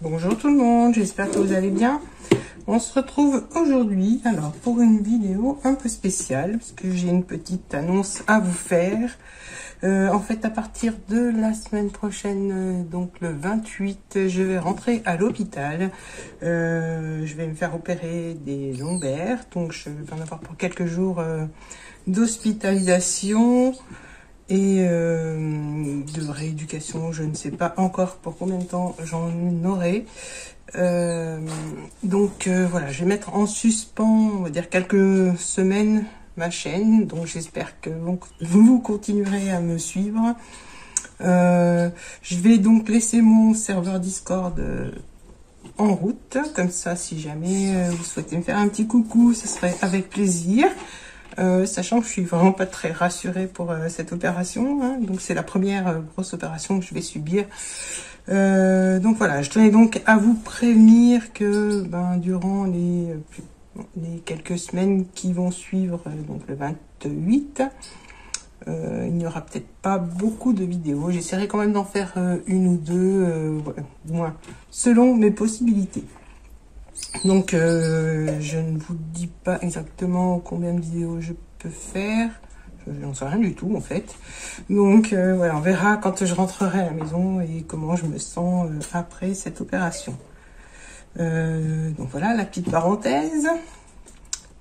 Bonjour tout le monde, j'espère que vous allez bien. On se retrouve aujourd'hui alors pour une vidéo un peu spéciale parce que j'ai une petite annonce à vous faire. En fait, à partir de la semaine prochaine, donc le 28, je vais rentrer à l'hôpital. Je vais me faire opérer des lombaires, donc je vais en avoir pour quelques jours d'hospitalisation et de rééducation. Je ne sais pas encore pour combien de temps j'en aurai. Voilà, je vais mettre en suspens, on va dire quelques semaines, ma chaîne. Donc j'espère que vous continuerez à me suivre. Je vais donc laisser mon serveur Discord en route. Comme ça, si jamais vous souhaitez me faire un petit coucou, ce serait avec plaisir. Sachant que je suis vraiment pas très rassurée pour cette opération, hein. Donc c'est la première grosse opération que je vais subir. Donc voilà, je tenais donc à vous prévenir que durant les quelques semaines qui vont suivre, donc le 28, il n'y aura peut-être pas beaucoup de vidéos. J'essaierai quand même d'en faire une ou deux, moins, selon mes possibilités. Donc je ne vous dis pas exactement combien de vidéos je peux faire. Je n'en sais rien du tout en fait. Donc voilà, on verra quand je rentrerai à la maison et comment je me sens après cette opération. Donc voilà la petite parenthèse.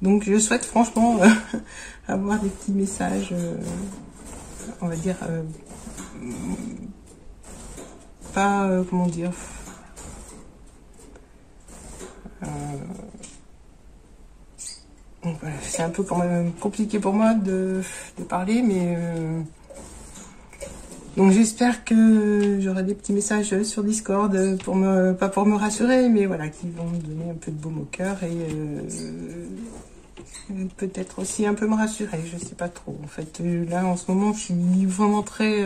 Donc je souhaite franchement avoir des petits messages, on va dire, pas, comment dire... Donc voilà, c'est un peu quand même compliqué pour moi de parler, mais donc j'espère que j'aurai des petits messages sur Discord pas pour me rassurer, mais voilà, qui vont me donner un peu de baume au cœur et peut-être aussi un peu me rassurer, je sais pas trop. En fait, là en ce moment, je suis vraiment très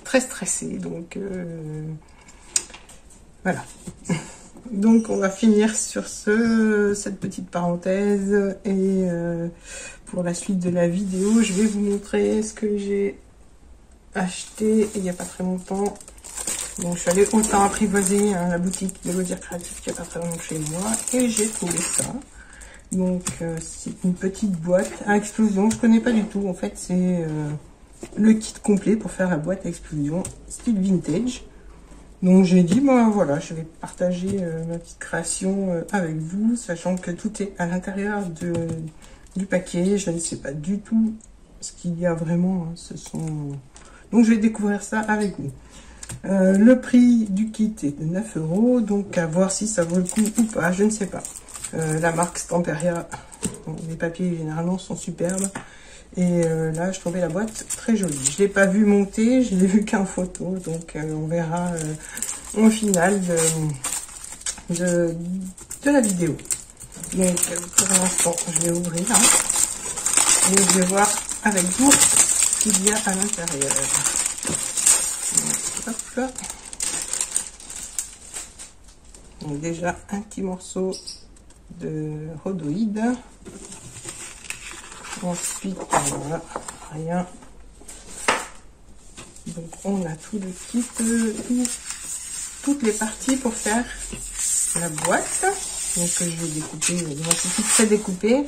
stressée, donc voilà. Donc on va finir sur cette petite parenthèse et pour la suite de la vidéo, je vais vous montrer ce que j'ai acheté il n'y a pas très longtemps. Donc je suis allée autant apprivoiser la boutique de loisirs créatifs qui n'y a pas très longtemps chez moi et j'ai trouvé ça. Donc c'est une petite boîte à explosion, je connais pas du tout. En fait c'est le kit complet pour faire la boîte à explosion style vintage. Donc j'ai dit, voilà, je vais partager ma petite création avec vous, sachant que tout est à l'intérieur du paquet. Je ne sais pas du tout ce qu'il y a vraiment. Hein, donc je vais découvrir ça avec vous. Le prix du kit est de 9 €, donc à voir si ça vaut le coup ou pas, je ne sais pas. La marque Stamperia, les papiers généralement sont superbes. Et là, je trouvais la boîte très jolie. Je ne l'ai pas vue monter, je l'ai vue qu'en photo. Donc, on verra au final de la vidéo. Donc, pour l'instant, je vais ouvrir. Hein, et je vais voir avec vous ce qu'il y a à l'intérieur. Hop là. Donc, déjà, un petit morceau de rhodoïde. Ensuite, voilà, rien. Donc, on a tout le kit, toutes les parties pour faire la boîte. Donc, je vais découper, il suffit de prédécouper.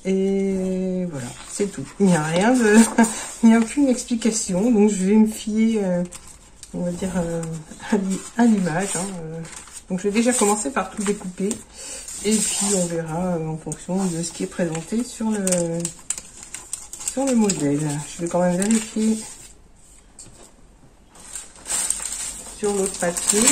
Et voilà, c'est tout. Il n'y a rien de... il n'y a aucune explication. Donc, je vais me fier, on va dire, à l'image. Hein. Donc, je vais déjà commencer par tout découper. Et puis on verra en fonction de ce qui est présenté sur le modèle. Je vais quand même vérifier sur l'autre papier.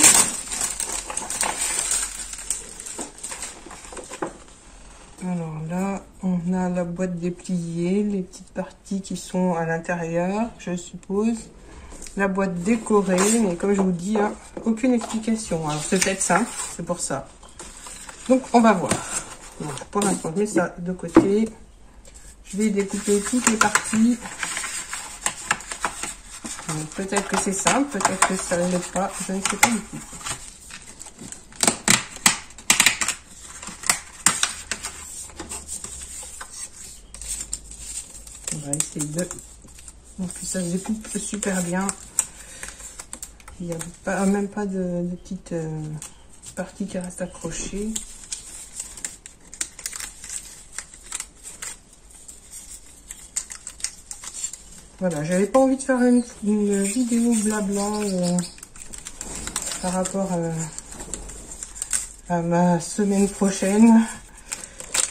Alors là, on a la boîte dépliée, les petites parties qui sont à l'intérieur, je suppose. La boîte décorée, mais comme je vous dis, hein, aucune explication. Alors c'est peut-être simple, c'est pour ça. Donc, on va voir. Voilà, pour l'instant, je mets ça de côté. Je vais découper toutes les parties. Peut-être que c'est simple, peut-être que ça ne l'est pas. Je ne sais pas du tout. On va essayer de... En plus, ça se découpe super bien. Il n'y a pas, même pas de petite partie qui reste accrochée. Voilà, j'avais pas envie de faire une vidéo blabla par rapport à ma semaine prochaine.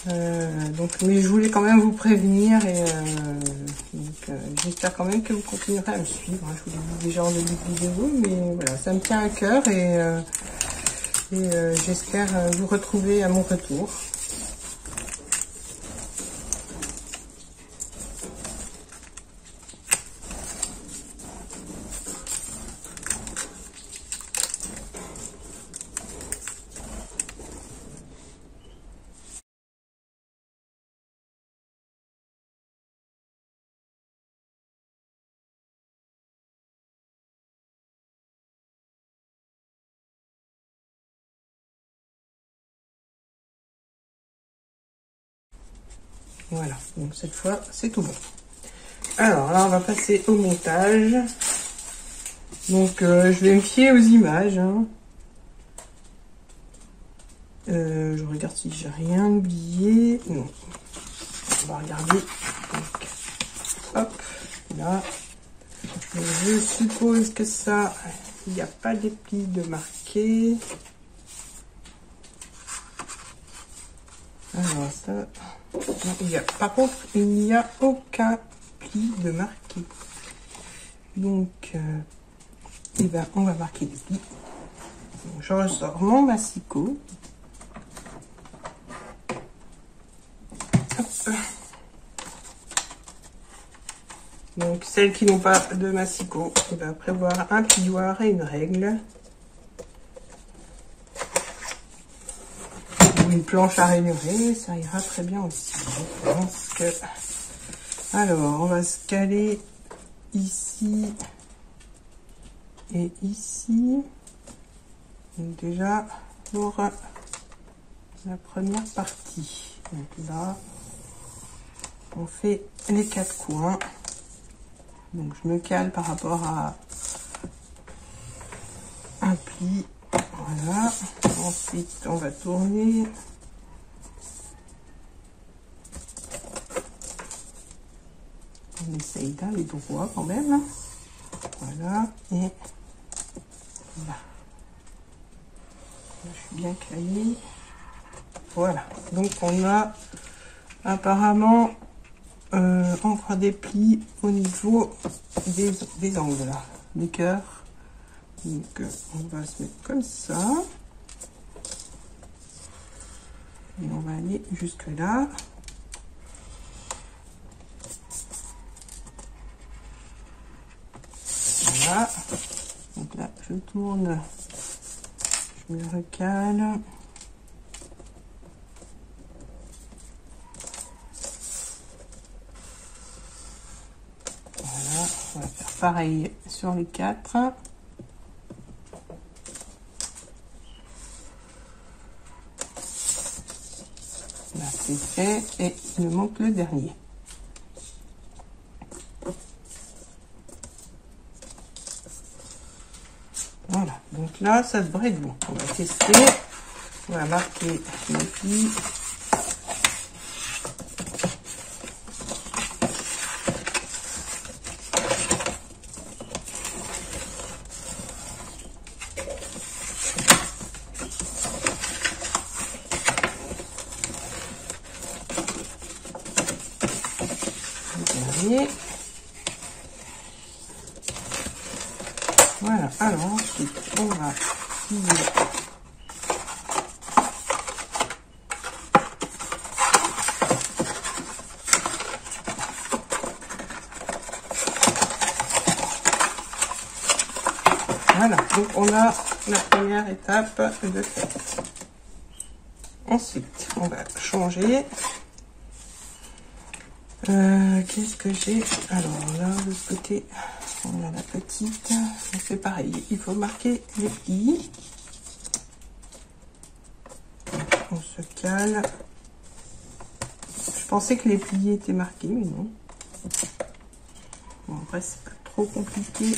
Donc, mais je voulais quand même vous prévenir et j'espère quand même que vous continuerez à me suivre. Je vous l'ai dit déjà en début de vidéo, mais voilà, ça me tient à cœur et j'espère vous retrouver à mon retour. Voilà, donc cette fois c'est tout bon. Alors là on va passer au montage. Donc je vais me fier aux images. Hein. Je regarde si j'ai rien oublié. Non. On va regarder. Donc, hop, là. Je suppose que ça, il n'y a pas des plis de marqué. Alors ça, non, par contre, il n'y a aucun pli de marqué. Donc, eh ben, on va marquer les plis. Donc, je ressors mon massicot. Hop. Donc, celles qui n'ont pas de massicot, on va prévoir un plioir et une règle. Ou une planche à rainurer, ça ira très bien aussi. Je pense que... Alors, on va se caler ici et ici. Donc déjà, pour la première partie. Donc là, on fait les 4 coins. Donc je me cale par rapport à un pli. Voilà. Ensuite, on va tourner. On essaye d'aller droit quand même. Voilà. Et là. Je suis bien calée. Voilà. Donc on a apparemment encore des plis au niveau des angles là, des cœurs. Donc on va se mettre comme ça. Et on va aller jusque là. Voilà. Donc là, je tourne. Je me recale. Voilà. On va faire pareil sur les 4. Là, c'est fait. Et il me manque le dernier. Voilà, donc là, ça devrait être bon. On va tester. On va marquer les plis. Le dernier. Voilà, alors ensuite, on va plier. Voilà, donc on a la première étape de fait. Ensuite, on va changer. Qu'est-ce que j'ai? Alors là, de ce côté, on a la petite. On fait pareil, il faut marquer les plis. On se cale. Je pensais que les plis étaient marqués, mais non. Bon, après, c'est pas trop compliqué.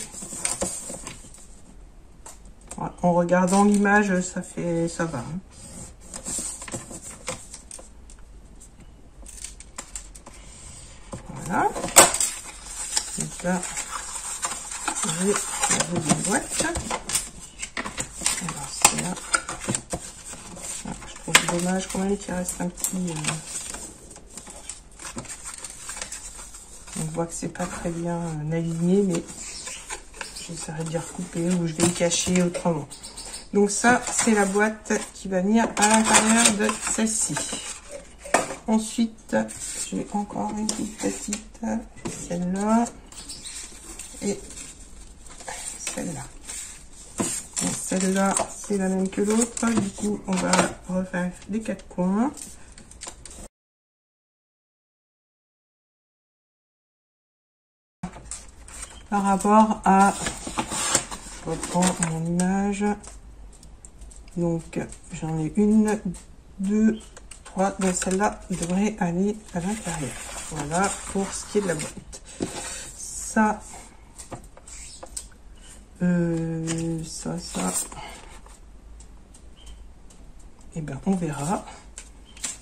en regardant l'image, ça va. Hein. Voilà. Donc là, j'ai la deuxième boîte. Alors c'est là. Ah, je trouve dommage quand même qu'il reste un petit. On voit que c'est pas très bien aligné, mais j'essaierai de recouper ou je vais le cacher autrement. Donc ça, c'est la boîte qui va venir à l'intérieur de celle-ci. Ensuite, j'ai encore une toute petite, celle-là et celle-là. Celle-là, c'est la même que l'autre. Du coup, on va refaire les quatre coins. Par rapport à, je reprends mon image. Donc, j'en ai une, deux, trois. Donc, celle-là devrait aller à l'intérieur. Voilà pour ce qui est de la boîte. Ça, ça. Et ben, on verra.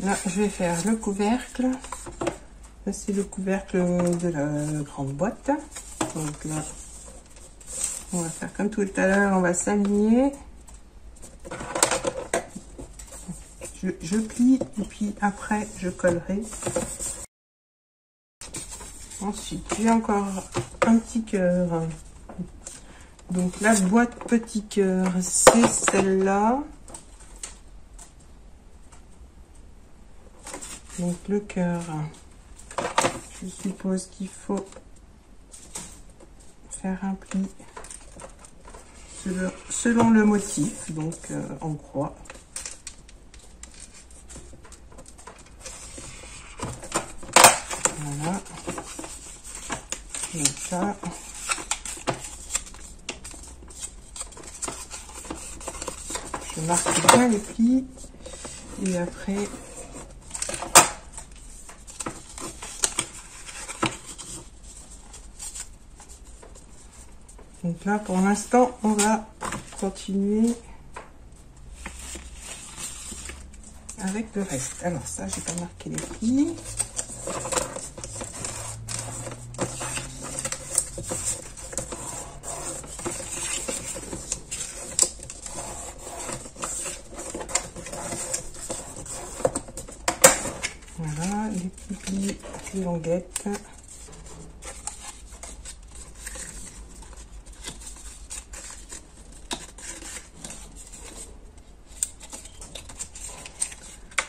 Là, je vais faire le couvercle. Là, c'est le couvercle de la grande boîte. Donc là, on va faire comme tout à l'heure, on va s'aligner. Je plie et puis après, je collerai. Ensuite, j'ai encore un petit cœur. Donc la boîte petit cœur, c'est celle-là. Donc le cœur, je suppose qu'il faut faire un pli selon le motif, donc en croix. Voilà. Donc ça. Je marque bien les plis et après donc là pour l'instant on va continuer avec le reste. Alors ça j'ai pas marqué les plis. Voilà, les petits plis, les languettes.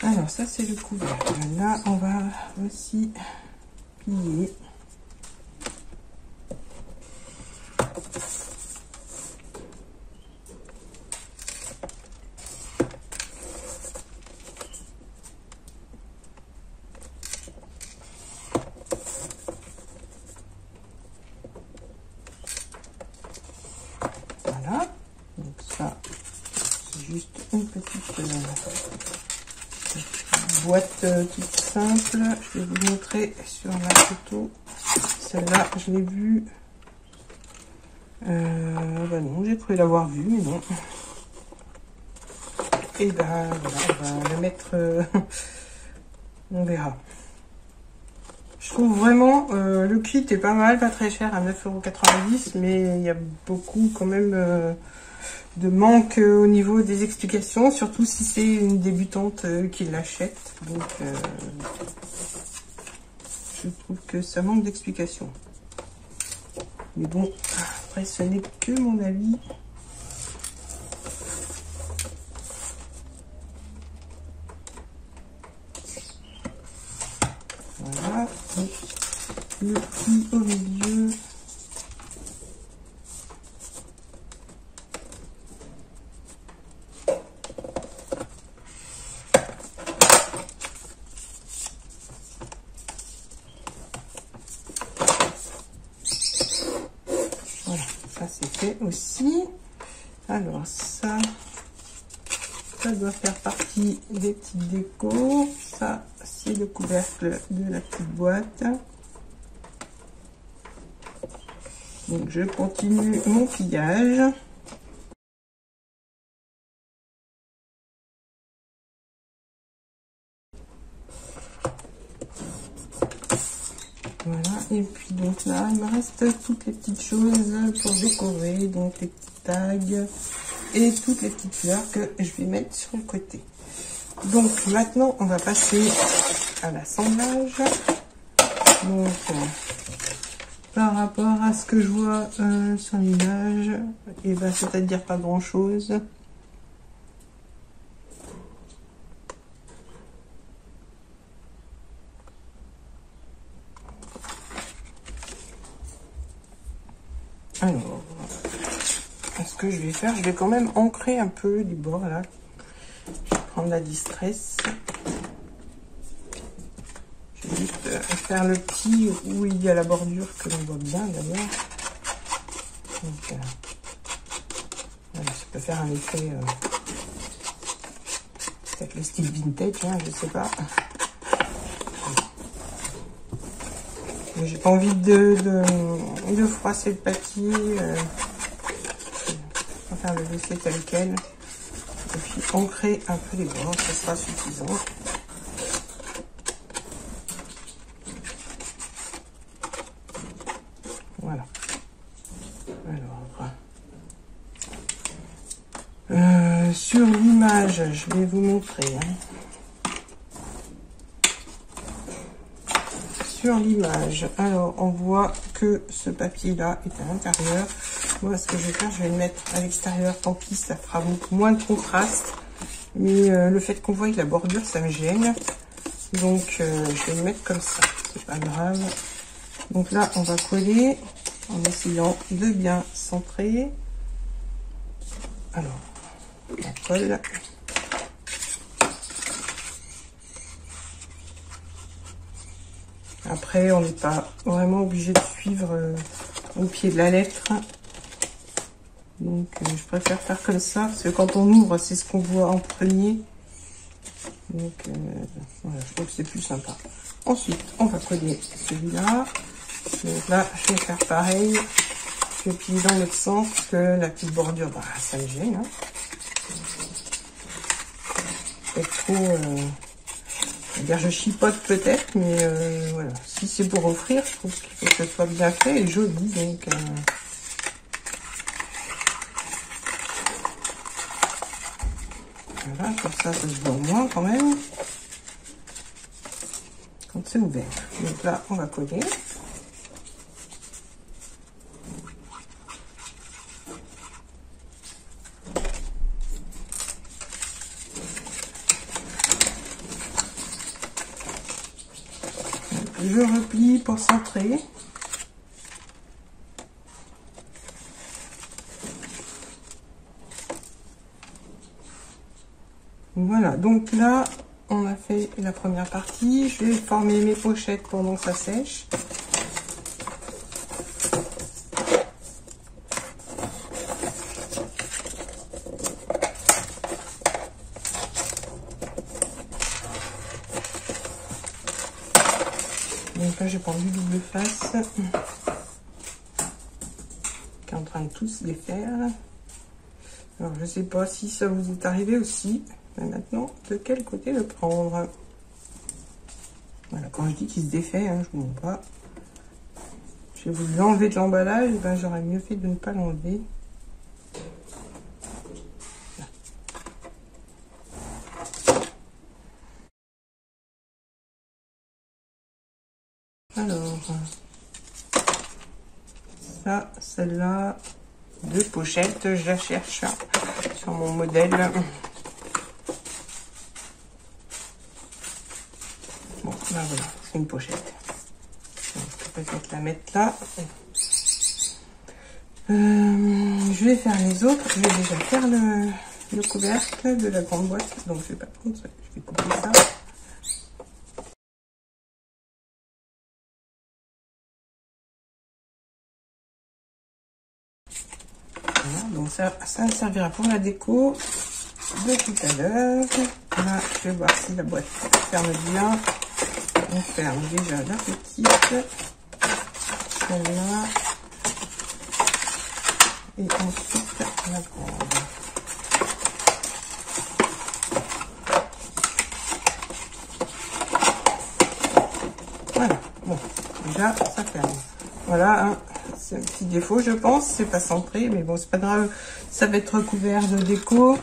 Alors ça c'est le couvercle. Là on va aussi plier. Voilà, donc ça c'est juste une petite boîte toute simple. Je vais vous montrer sur la photo. Celle-là je l'ai vue. Bah non, j'ai cru l'avoir vue, mais non. Et ben voilà, on va la mettre. On verra. Je trouve vraiment le kit est pas mal, pas très cher à 9,90 €, mais il y a beaucoup quand même de manque au niveau des explications, surtout si c'est une débutante qui l'achète. Donc je trouve que ça manque d'explications. Mais bon, après ce n'est que mon avis. Voilà, et le pli au milieu. Voilà, ça c'est fait aussi. Alors ça doit faire partie des petites décos. Ça, c'est le couvercle de la petite boîte. Donc, je continue mon pliage. Et puis donc là, il me reste toutes les petites choses pour décorer, donc les petits tags et toutes les petites fleurs que je vais mettre sur le côté. Donc maintenant, on va passer à l'assemblage. Donc par rapport à ce que je vois sur l'image, et ben c'est-à-dire pas grand-chose. Alors, ce que je vais faire, je vais quand même ancrer un peu les bords là. Je vais prendre la distress. Je vais juste faire le petit où il y a la bordure que l'on voit bien d'ailleurs. Donc voilà, ça peut faire un effet peut-être le style vintage, hein, je sais pas. Mais j'ai pas envie de froisser le papier. On va faire le laisser tel quel. Et puis ancrer un peu les bords, ça sera suffisant. Voilà. Alors, sur l'image, je vais vous montrer. Sur l'image, alors on voit que ce papier là est à l'intérieur. Moi ce que je vais faire, je vais le mettre à l'extérieur, tant pis, ça fera beaucoup moins de contraste, mais le fait qu'on voit que la bordure ça me gêne, donc je vais le mettre comme ça, c'est pas grave. Donc là on va coller en essayant de bien centrer. Alors on colle. Après, on n'est pas vraiment obligé de suivre au pied de la lettre. Donc, je préfère faire comme ça, parce que quand on ouvre, c'est ce qu'on voit en premier. Donc, voilà, je trouve que c'est plus sympa. Ensuite, on va coller celui-là. Donc là, je vais faire pareil. Je vais plier dans l'autre sens, parce que la petite bordure, bah, ça me gêne. C'est trop... je chipote peut-être, mais voilà. Si c'est pour offrir, je trouve qu'il faut que ce soit bien fait et joli. Donc, voilà, comme ça se voit moins quand même. Quand c'est ouvert. Donc là, on va coller. Je replie pour centrer. Voilà, donc là, on a fait la première partie. Je vais former mes pochettes pendant que ça sèche. Donc là, j'ai prendre du double face qui est en train de tout se défaire. Alors, je sais pas si ça vous est arrivé aussi. Mais maintenant, de quel côté le prendre? Voilà, quand je dis qu'il se défait, hein, je ne vous montre pas. J'ai voulu l'enlever de l'emballage, ben, j'aurais mieux fait de ne pas l'enlever. Alors, ça, celle-là, de pochette, je la cherche sur mon modèle. Bon, ben voilà, c'est une pochette. Donc, je peux peut-être la mettre là. Je vais faire les autres. Je vais déjà faire le couvercle de la grande boîte. Donc, je vais pas prendre ça. Je vais couper ça. Voilà, donc ça me servira pour la déco de tout à l'heure. Là, je vais voir si la boîte ferme bien. On ferme déjà la petite, celle-là, et ensuite la grande. Voilà, bon, déjà ça ferme. voilà, hein, c'est un petit défaut, je pense. C'est pas centré, mais bon, c'est pas grave. Ça va être recouvert de déco.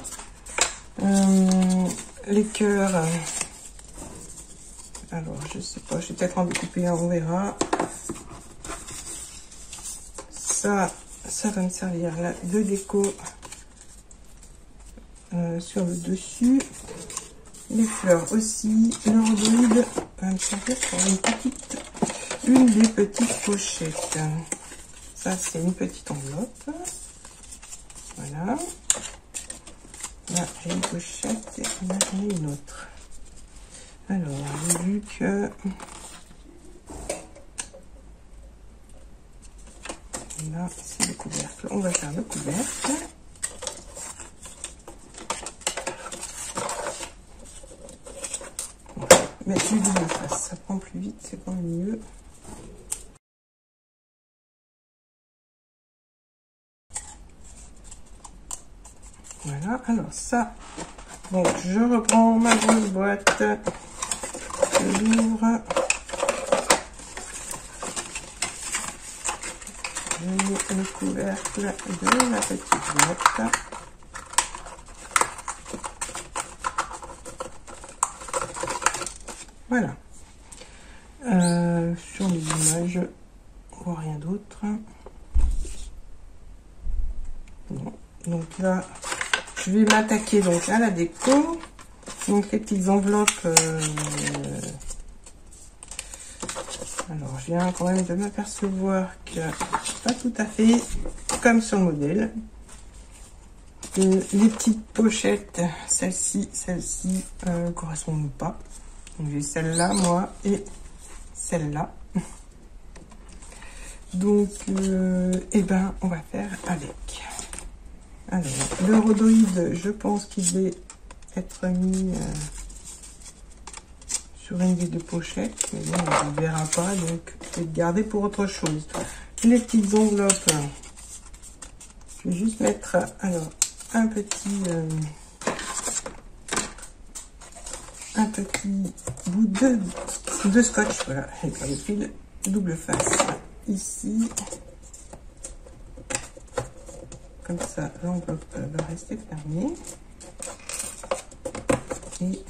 Les cœurs. Alors, je sais pas, je vais peut-être en découper un, on verra. Ça va me servir là de déco sur le dessus. Les fleurs aussi. Le rhodolide va me servir pour une des petites pochettes. Ça, c'est une petite enveloppe. Voilà. Là, j'ai une pochette et là, j'en ai une autre. Alors, j'ai vu que... Là, c'est le couvercle. On va faire le couvercle. On va mettre du double face. Ça prend plus vite, c'est quand même mieux. Voilà, alors ça, donc je reprends ma grosse boîte, je l'ouvre, je mets le couvercle de la petite boîte, voilà, sur les images, on voit rien d'autre, bon. Donc là, je vais m'attaquer donc à la déco. Donc les petites enveloppes. Alors je viens quand même de m'apercevoir que pas tout à fait comme sur le modèle. Les petites pochettes, celle-ci correspondent pas. Donc j'ai celle-là moi et celle-là. Donc eh ben on va faire avec. Alors, le rhodoïde, je pense qu'il va être mis sur une des deux pochettes, mais bon, on ne verra pas, donc je vais le garder pour autre chose. Les petites enveloppes, je vais juste mettre alors un petit bout de scotch, voilà, avec le fil double face ici. Comme ça, l'enveloppe va rester fermée. Et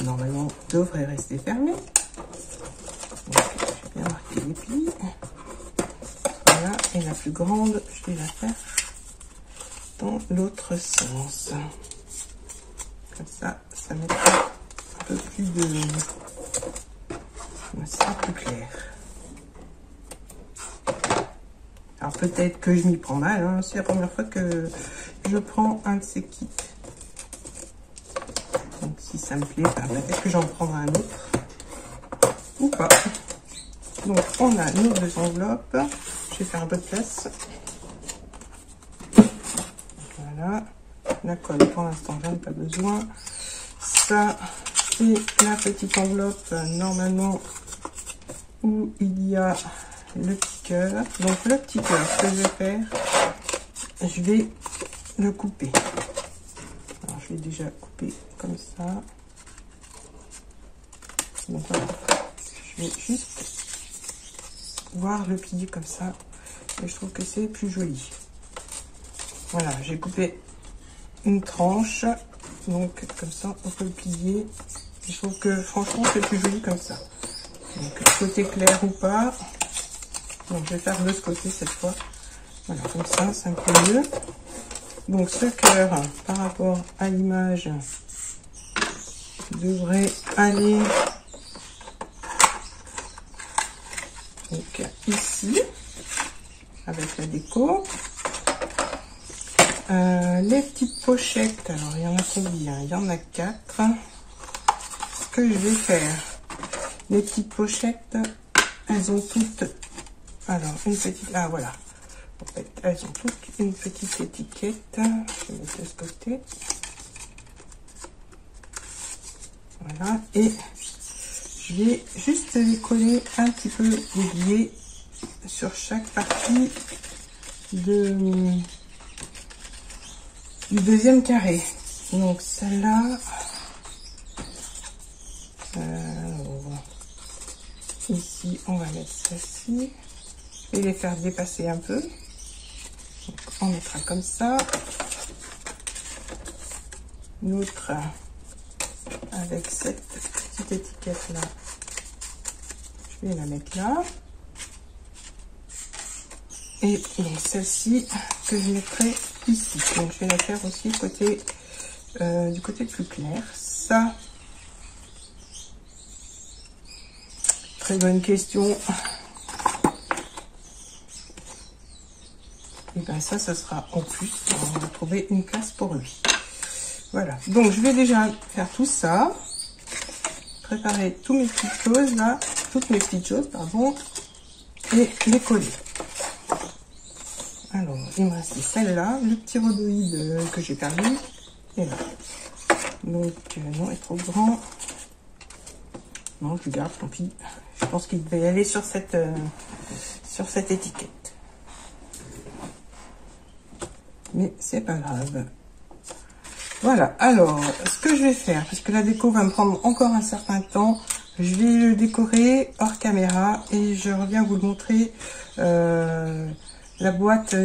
normalement, devrait rester fermée. Donc, je vais bien marquer les plis. Voilà, et la plus grande, je vais la faire dans l'autre sens. Comme ça, ça mettra un peu plus de... Ça sera plus clair. Alors peut-être que je m'y prends mal, hein. C'est la première fois que je prends un de ces kits. Donc si ça me plaît, ben, peut-être que j'en prendrai un autre. Ou pas. Donc on a nos deux enveloppes. Je vais faire un peu de place. Voilà. La colle pour l'instant j'en ai pas besoin. Ça c'est la petite enveloppe normalement où il y a le petit cœur. Donc le petit cœur, ce que je vais faire, je vais le couper. Alors je vais déjà couper comme ça. Donc voilà, je vais juste voir le plier comme ça. Et je trouve que c'est plus joli. Voilà, j'ai coupé une tranche. Donc comme ça, on peut le plier. Je trouve que franchement, c'est plus joli comme ça. Donc côté clair ou pas. Donc je vais faire de ce côté cette fois. Voilà, comme ça, c'est un peu mieux. Donc ce cœur, par rapport à l'image, devrait aller donc ici, avec la déco. Les petites pochettes, alors il y en a combien? Il y en a 4. Ce que je vais faire, les petites pochettes, elles ont toutes... Alors, une petite... Ah, voilà. En fait, elles ont toutes une petite étiquette. Je vais mettre de ce côté. Voilà. Et je vais juste les coller un petit peu les billets sur chaque partie du deuxième carré. Donc, celle-là... ici, on va mettre celle-ci. et les faire dépasser un peu. Donc, on mettra comme ça. L'autre avec cette petite étiquette là, je vais la mettre là. Et donc celle-ci que je mettrai ici. Donc je vais la faire aussi côté du côté plus clair. Ça, très bonne question. Et bien ça sera en plus. On va trouver une place pour lui. Voilà. Donc je vais déjà faire tout ça. Préparer toutes mes petites choses là. Toutes mes petites choses, pardon. Et les coller. Alors, il me reste celle-là, le petit rhodoïde que j'ai perdu. Et là. Donc, non, il est trop grand. Non, je le garde, tant pis. Je pense qu'il devait aller sur cette étiquette. Mais c'est pas grave. Voilà, alors, ce que je vais faire, parce que la déco va me prendre encore un certain temps, je vais le décorer hors caméra et je reviens vous le montrer. La boîte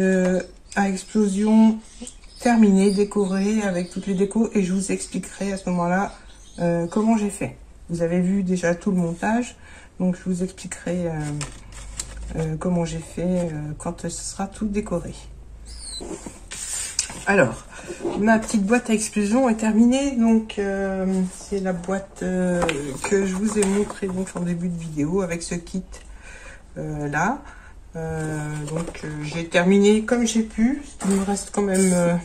à explosion terminée, décorée avec toutes les décos et je vous expliquerai à ce moment-là comment j'ai fait. Vous avez vu déjà tout le montage, donc je vous expliquerai comment j'ai fait quand ce sera tout décoré. Alors, ma petite boîte à explosion est terminée, donc c'est la boîte que je vous ai montré donc en début de vidéo avec ce kit là. Donc j'ai terminé comme j'ai pu. Il me reste quand même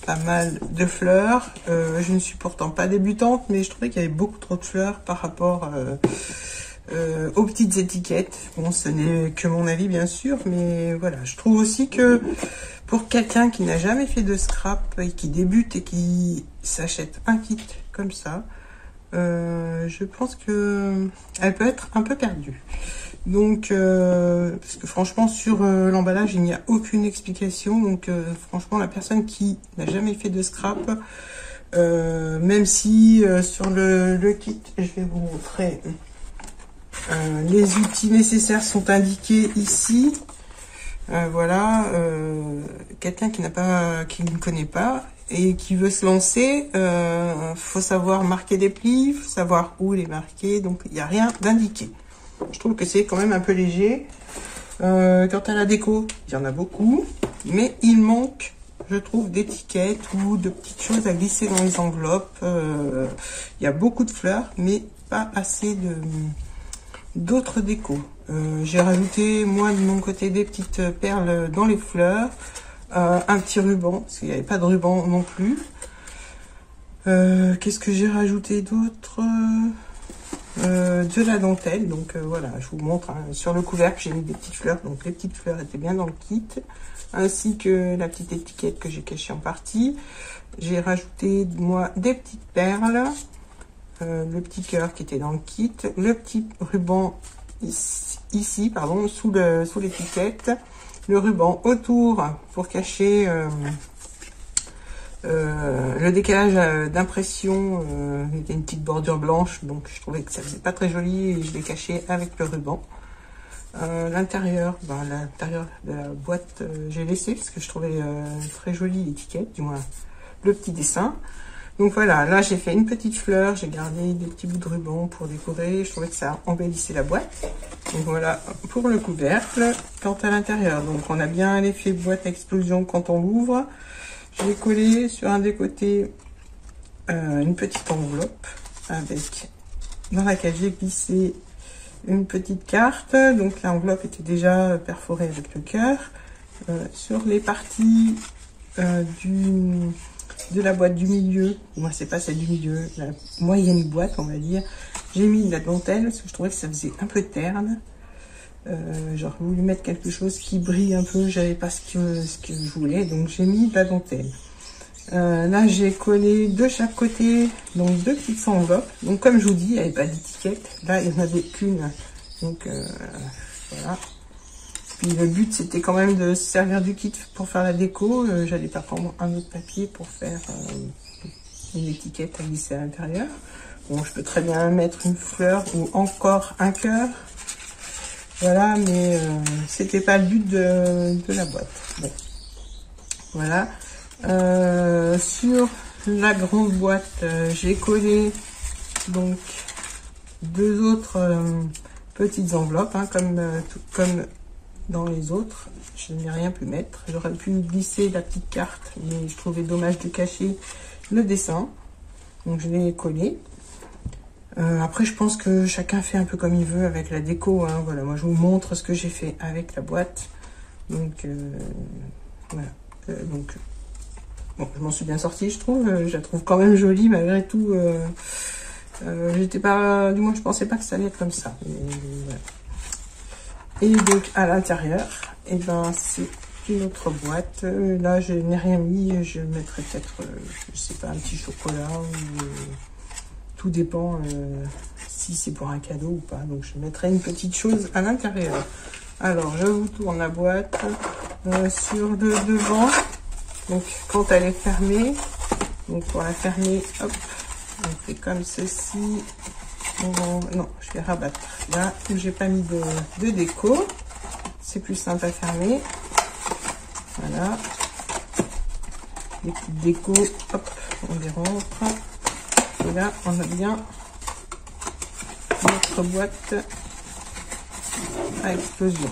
pas mal de fleurs. Je ne suis pourtant pas débutante, mais je trouvais qu'il y avait beaucoup trop de fleurs par rapport aux petites étiquettes. Bon, ce n'est que mon avis bien sûr, mais voilà, je trouve aussi que pour quelqu'un qui n'a jamais fait de scrap et qui débute et qui s'achète un kit comme ça, je pense que elle peut être un peu perdue. Donc, parce que franchement, sur l'emballage, il n'y a aucune explication. Donc, franchement, la personne qui n'a jamais fait de scrap, même si sur le kit, je vais vous montrer, les outils nécessaires sont indiqués ici. Voilà, quelqu'un qui ne connaît pas et qui veut se lancer, faut savoir marquer des plis, faut savoir où les marquer. Donc, il n'y a rien d'indiqué. Je trouve que c'est quand même un peu léger. Quant à la déco, il y en a beaucoup, mais il manque, je trouve, d'étiquettes ou de petites choses à glisser dans les enveloppes. Il y a beaucoup de fleurs, mais pas assez d'autres décos. J'ai rajouté, moi, de mon côté, des petites perles dans les fleurs, un petit ruban, parce qu'il n'y avait pas de ruban non plus. Qu'est-ce que j'ai rajouté d'autre ? De la dentelle, donc voilà, je vous montre hein, sur le couvercle j'ai mis des petites fleurs, donc les petites fleurs étaient bien dans le kit, ainsi que la petite étiquette que j'ai cachée en partie. J'ai rajouté moi des petites perles, le petit cœur qui était dans le kit, le petit ruban ici pardon, sous l'étiquette, le ruban autour pour cacher le décalage d'impression, il y a une petite bordure blanche, donc je trouvais que ça faisait pas très joli et je l'ai caché avec le ruban. L'intérieur, l'intérieur de la boîte, j'ai laissé parce que je trouvais très jolie l'étiquette, du moins le petit dessin. Donc voilà, là j'ai fait une petite fleur, j'ai gardé des petits bouts de ruban pour décorer, je trouvais que ça embellissait la boîte. Donc voilà pour le couvercle. Quant à l'intérieur, donc on a bien l'effet boîte à explosion quand on l'ouvre. J'ai collé sur un des côtés une petite enveloppe avec dans laquelle j'ai glissé une petite carte. Donc l'enveloppe était déjà perforée avec le cœur. Sur les parties de la boîte du milieu, moi c'est pas celle du milieu, la moyenne boîte on va dire, j'ai mis de la dentelle parce que je trouvais que ça faisait un peu terne. J'aurais voulu mettre quelque chose qui brille un peu, j'avais pas ce que je voulais, donc j'ai mis de la dentelle. Là j'ai collé de chaque côté donc deux petites enveloppes, donc comme je vous dis il n'y avait pas d'étiquette, là il n'y en avait qu'une, donc voilà. Puis le but c'était quand même de se servir du kit pour faire la déco, j'allais pas prendre un autre papier pour faire une étiquette à glisser à l'intérieur. Bon, je peux très bien mettre une fleur ou encore un cœur. Voilà, mais c'était pas le but de la boîte. Bon, voilà. Sur la grande boîte, j'ai collé donc 2 autres petites enveloppes, hein, comme dans les autres. Je n'ai rien pu mettre. J'aurais pu glisser la petite carte, mais je trouvais dommage de cacher le dessin. Donc je l'ai collé. Après, je pense que chacun fait un peu comme il veut avec la déco. Hein. Voilà, moi je vous montre ce que j'ai fait avec la boîte. Donc voilà. Bon, je m'en suis bien sortie, je trouve. Je la trouve quand même jolie malgré tout. J'étais pas, du moins je pensais pas que ça allait être comme ça. Mais, voilà. Et donc à l'intérieur, et ben c'est une autre boîte. Là je n'ai rien mis, je mettrai peut-être, je sais pas, un petit chocolat ou tout dépend si c'est pour un cadeau ou pas. Donc je mettrai une petite chose à l'intérieur. Alors je vous tourne la boîte sur le devant. Donc quand elle est fermée, donc pour la fermer, hop, on fait comme ceci. Non, je vais rabattre là où j'ai pas mis de déco. C'est plus simple à fermer. Voilà. Les petites déco, hop, on les rentre. Et là, on a bien notre boîte à explosion.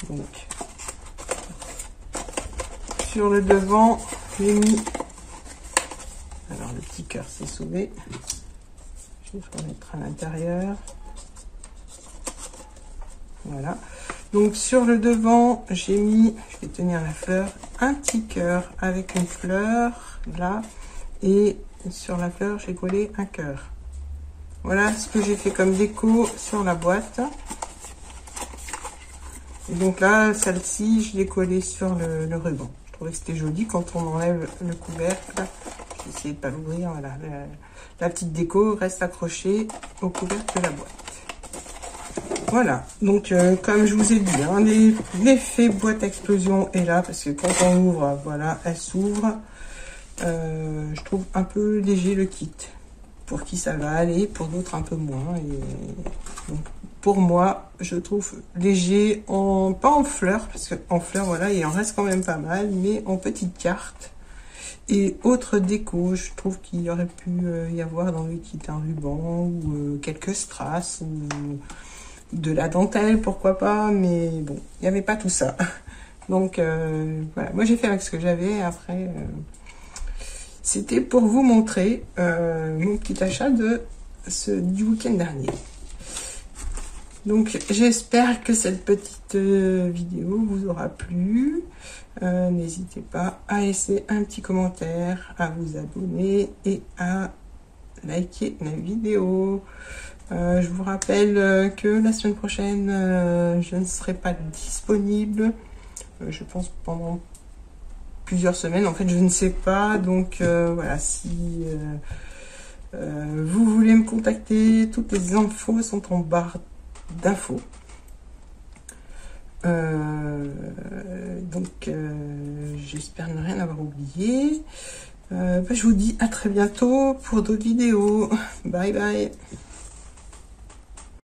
Donc, sur le devant, j'ai mis... Alors, le petit cœur s'est sauvé. Je vais le remettre à l'intérieur. Voilà. Donc, sur le devant, j'ai mis, je vais tenir la fleur, un petit cœur avec une fleur, là. Et sur la fleur, j'ai collé un cœur. Voilà ce que j'ai fait comme déco sur la boîte. Et donc là, celle-ci, je l'ai collée sur le ruban. Je trouvais que c'était joli quand on enlève le couvercle. J'ai essayé de ne pas l'ouvrir. Voilà, la petite déco reste accrochée au couvercle de la boîte. Voilà, donc comme je vous ai dit, hein, l'effet boîte explosion est là parce que quand on ouvre, voilà, elle s'ouvre. Je trouve un peu léger le kit. Pour qui ça va aller, pour d'autres un peu moins. Et donc, pour moi, je trouve léger, pas en fleurs, parce qu'en fleurs, voilà, il en reste quand même pas mal, mais en petites cartes. Et autres déco, je trouve qu'il y aurait pu y avoir dans le kit un ruban, ou quelques strass, ou de la dentelle, pourquoi pas, mais bon, il n'y avait pas tout ça. Donc, voilà, moi j'ai fait avec ce que j'avais, après... C'était pour vous montrer mon petit achat du week-end dernier. Donc j'espère que cette petite vidéo vous aura plu. N'hésitez pas à laisser un petit commentaire, à vous abonner et à liker la vidéo. Je vous rappelle que la semaine prochaine, je ne serai pas disponible. Je pense pendant plusieurs semaines, en fait je ne sais pas, donc voilà, si vous voulez me contacter, toutes les infos sont en barre d'infos. Donc j'espère ne rien avoir oublié. Je vous dis à très bientôt pour d'autres vidéos. Bye bye.